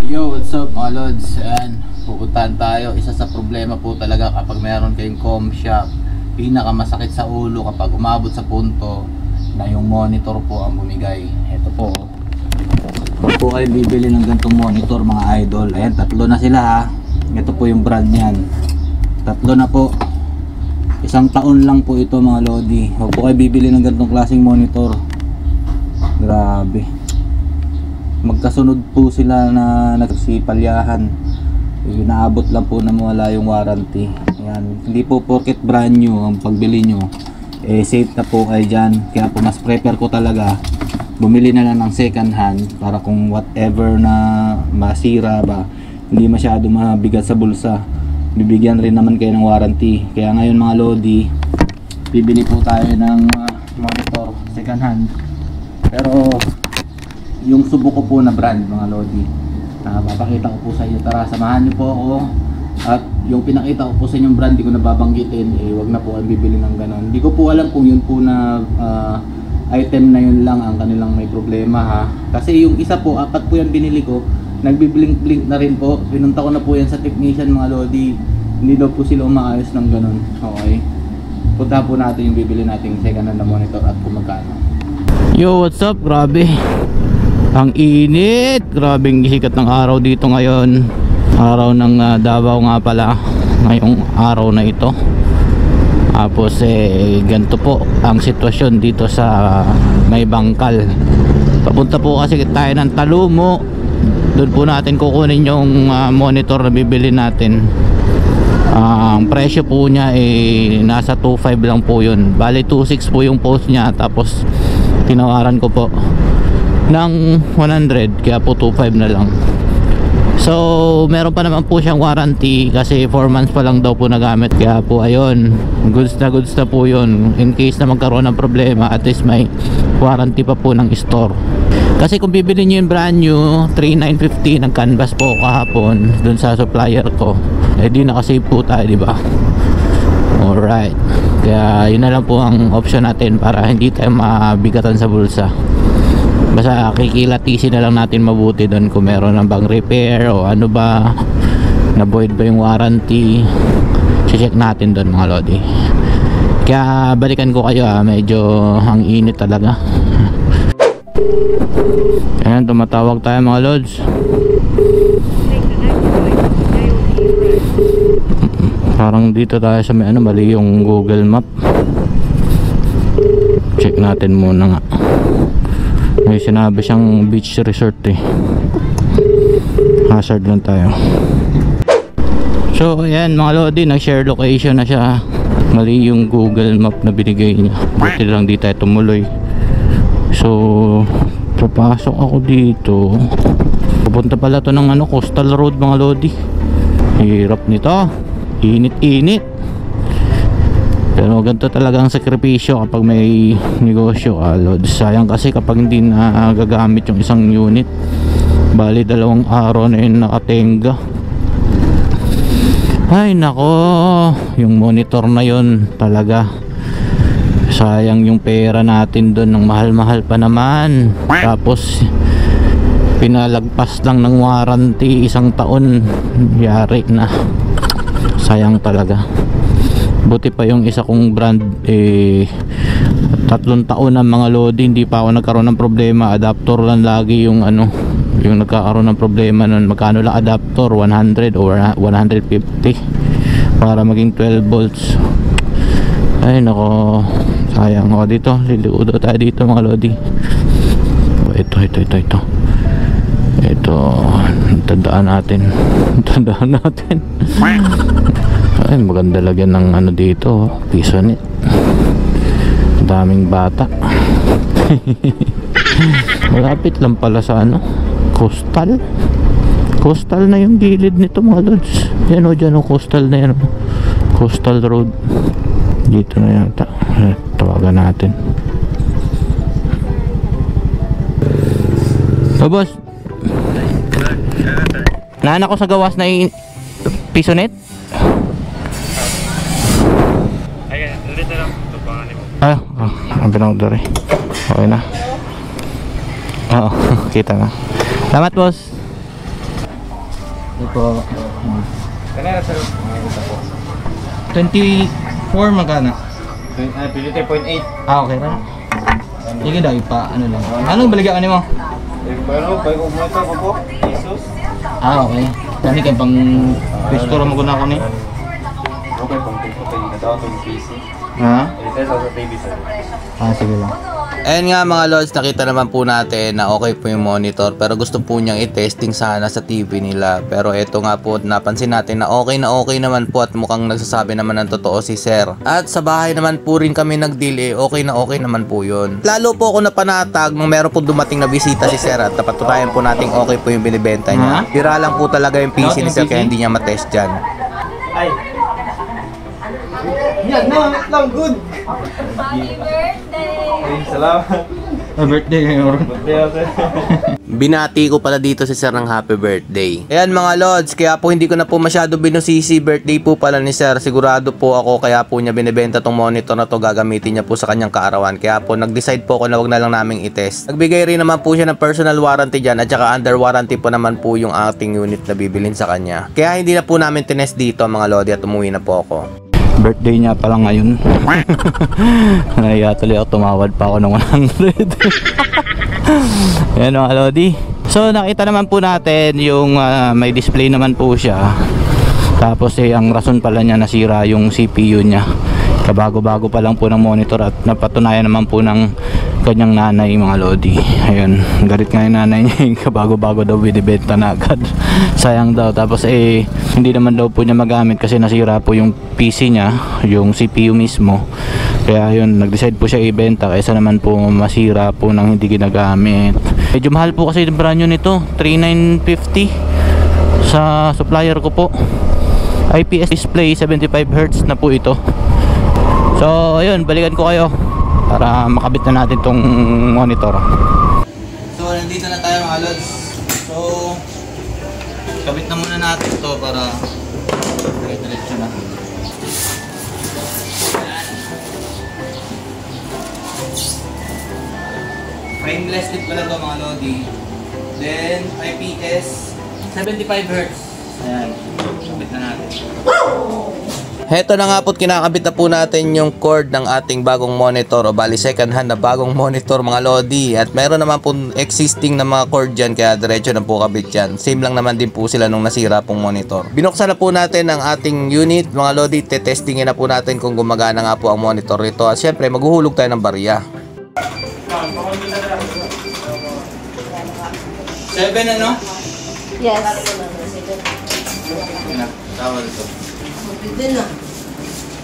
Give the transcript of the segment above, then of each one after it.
Yo, what's up mga lods? Ayan, pupuntahan tayo. Isa sa problema po talaga kapag mayroon kayong com shop, pinakamasakit sa ulo kapag umabot sa punto na yung monitor po ang bumigay. Ito po, kung po kayo bibili ng ganitong monitor mga idol, ayan, tatlo na sila ha. Ito po yung brand niyan, tatlo na po. Isang taon lang po ito mga lodi. Huwag po kayo bibili ng ganitong klaseng monitor. Grabe, magkasunod po sila na nagsipalyahan. Inaabot lang po na mawala yung warranty. Ayan. Hindi po porket brand new ang pagbili nyo safe na po kayo dyan. Kaya po mas prefer ko talaga bumili na lang ng second hand, para kung whatever na masira ba, hindi masyado mabigat sa bulsa. Bibigyan rin naman kayo ng warranty. Kaya ngayon mga lodi, bibili po tayo ng monitor second hand. Pero yung subo ko po na brand mga lodi, papakita ko po sa inyo. Tara, samahan niyo po ako. At yung pinakita ko po sa inyong brand, di ko nababanggitin, wag na po kayo bibili ng ganon. Hindi ko po alam kung yun po na item na yun lang ang kanilang may problema ha. Kasi yung isa po, apat po yan binili ko, nagbiblink-blink na rin po. Pinunta ko na po yan sa technician mga lodi, hindi daw po sila umaayos ng ganon. Okay, punta po natin yung bibili nating second hand na monitor at kung magkano. Yo, what's up? Grabe, ang init. Grabing sikat ng araw dito ngayon. Araw ng Davao nga pala ngayong araw na ito. Tapos ganito po ang sitwasyon dito sa may bangkal. Papunta po kasi tayo ng Talumo. Doon po natin kukunin yung monitor na bibili natin. Ang presyo po niya nasa 2.5 lang po yun. Bali 2.6 po yung post niya. Tapos tinawaran ko po ng 100, kaya po 2.5 na lang. So meron pa naman po siyang warranty kasi 4 months pa lang daw po nagamit. Kaya po ayun, goods na po yun. In case na magkaroon ng problema, at least may warranty pa po ng store. Kasi kung bibili nyo yung brand new, 3,950 ng canvas po kahapon dun sa supplier ko, di nakasave po tayo, diba? Alright, kaya yun na lang po ang option natin para hindi tayo mabigatan sa bulsa. Basta kikilatisin na lang natin mabuti doon kung meron ng bang repair o ano ba, na void ba yung warranty. Check natin doon mga lodi. Kaya balikan ko kayo medyo ang init talaga. Ayan, tumatawag tayo mga lods. Parang dito tayo sa may mali yung Google Map. Check natin muna nga. May sinabi siyang beach resort hazard lang tayo. So ayan mga lodi, nag-share location na siya. Mali yung Google Map na binigay niya. Buti lang di tayo tumuloy. So papasok ako dito. Pupunta pala to ng coastal road mga lodi. Hirap nito, init-init. Pero ganito talaga ang sakripisyo kapag may negosyo, lod. Sayang kasi kapag hindi na gagamit yung isang unit. Bali 2 araw na yun nakatenga. Ay nako, yung monitor na yun talaga sayang yung pera natin doon, ng mahal-mahal pa naman. Tapos pinalagpas lang ng warranty, 1 taon, yari na. Sayang talaga. Buti pa yung isa kong brand 3 taon na mga lodi, hindi pa ako nagkaroon ng problema. Adapter lang lagi yung yung nagkakaroon ng problema nun. Magkano lang adapter? 100 or 150 para maging 12 volts. Ay nako, sayang. Dito liliudo tayo dito mga lodi. Ito tandaan natin. Ay, maganda lagyan ng dito, Pisonet. Daming bata. Malapit lang pala sa coastal na yung gilid nito mga lods. Yan dyan coastal na yan. Coastal road. Dito na yata. Tawagan natin. Boss, naanak ko sa gawas na yung Pisonet. Ang pinag-order okay na. Oo, kita na. Salamat boss. Ito. Kanina sir, ito po. 24 magkano? 23.8. Okay na. Sige daw, ano lang. Anong baligaan mo? Pero, bago mo ito ko po, Jesus. Okay. Kani kay pang restore mo ko ni. Okay, pang ito kayo natawa itong PC. Ha? Ito sa TV sir. Sige lang. Ayan nga mga lods, nakita naman po natin na okay po yung monitor pero gusto po niyang i-testing sana sa TV nila. Pero eto nga po, napansin natin na okay naman po at mukhang nagsasabi naman ng totoo si sir. At sa bahay naman po rin kami nag-deal okay naman po yun. Lalo po ako napanatag nung meron po dumating na bisita si sir at napatunayan po natin okay po yung binibenta niya. Tira lang po talaga yung PC ni sir kaya hindi niya matest dyan. Ay! Yan na, lang good! Happy birthday! Salamat! Birthday ngayon. Binati ko pala dito si sir ng happy birthday. Ayan mga lods, kaya po hindi ko na po masyado binusisi. Birthday po pala ni sir. Sigurado po ako kaya po niya binibenta tong monitor na to. Gagamitin niya po sa kanyang kaarawan. Kaya po nag-decide po ako na wag na lang naming i-test. Nagbigay rin naman po siya ng personal warranty dyan. At saka under warranty po naman po yung ating unit na bibilin sa kanya. Kaya hindi na po namin tinest dito mga lodi at umuwi na po ako. Birthday niya pala ngayon. Nahiya tuloy ako, tumawad pa ako ng 100. Yan mga lodi. So nakita naman po natin yung may display naman po siya. Tapos ang rason pala niya nasira yung CPU niya. Kabago-bago pa lang po ng monitor at napatunayan naman po ng kanyang nanay mga lodi. Ayun, galit nga yung nanay niya, yung kabago-bago daw binibenta na agad. Sayang daw. Tapos hindi naman daw po niya magamit kasi nasira po yung PC niya, yung CPU mismo. Kaya yun, nag-decide po siya ibenta kaysa naman po masira po nang hindi ginagamit. Medyo mahal po kasi yung brand new nito, 3,950 sa supplier ko po. IPS display, 75Hz na po ito. So ayun, balikan ko kayo para makabit na natin tong monitor. So nandito na tayo mga lods. So kabit na muna natin to para diretso na. Frameless din pala to mga lodi. Then IPS 75Hz. Ayan, kabit na natin. Heto na nga po't kinakabit na po natin yung cord ng ating bagong monitor o bali second hand na bagong monitor mga lodi. At meron naman po existing na mga cord dyan kaya diretso na po kabit yan. Same lang naman din po sila nung nasira pong monitor. Binuksan na po natin ang ating unit mga lodi. Testingin na po natin kung gumagana nga po ang monitor nito. At syempre maghuhulog tayo ng barya. 7 ano? Yes. Tawal ito.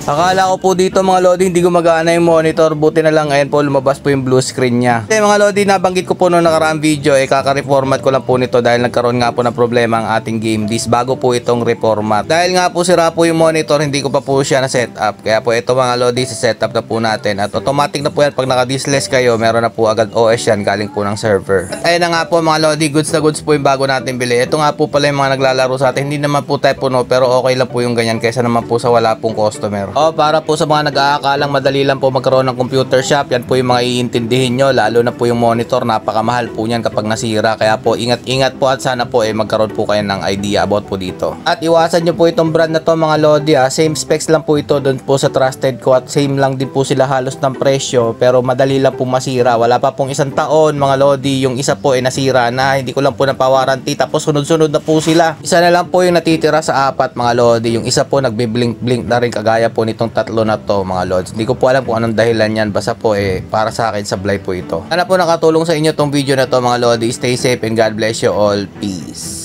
Akala ko po dito mga lodi hindi gumagana yung monitor, buti na lang ngayon po lumabas po yung blue screen niya. Mga lodi, nabanggit ko po noong nakaraang video kaka-reformat ko lang po nito dahil nagkaroon nga po ng problema ang ating game disk bago po itong reformat. Dahil nga po sira po yung monitor, hindi ko pa po siya na setup. Kaya po ito mga lodi, sa setup na po natin at automatic na po yan pag naka-diskless kayo, meron na po agad OS yan galing po ng server. At ayun na nga po mga lodi, goods na goods po yung bago natin bili. Ito nga po pala yung mga naglalaro sa atin, hindi naman po tayo puno pero okay lang po yung ganyan kaysa naman po sa wala pong customer. O para po sa mga nag-aakalang madali lang po magkaroon ng computer shop, yan po yung mga iintindihin nyo, lalo na po yung monitor, napakamahal po yan kapag nasira. Kaya po ingat-ingat po at sana po magkaroon po kayo ng idea about po dito. At iwasan nyo po itong brand na to mga lodi same specs lang po ito doon po sa trusted ko at same lang din po sila halos ng presyo pero madali lang po masira. Wala pa pong 1 taon mga lodi, yung isa po nasira na, hindi ko lang po napawarranty tapos sunod-sunod na po sila. Isa na lang po yung natitira sa 4 mga lodi, yung isa po nagbi-blink-blink na rin kagaya po nitong tatlo na to mga lods. Hindi ko po alam kung anong dahilan yan, basta po para sa akin sablay po ito. Sana po nakatulong sa inyo tong video na to mga lodi. Stay safe and God bless you all. Peace.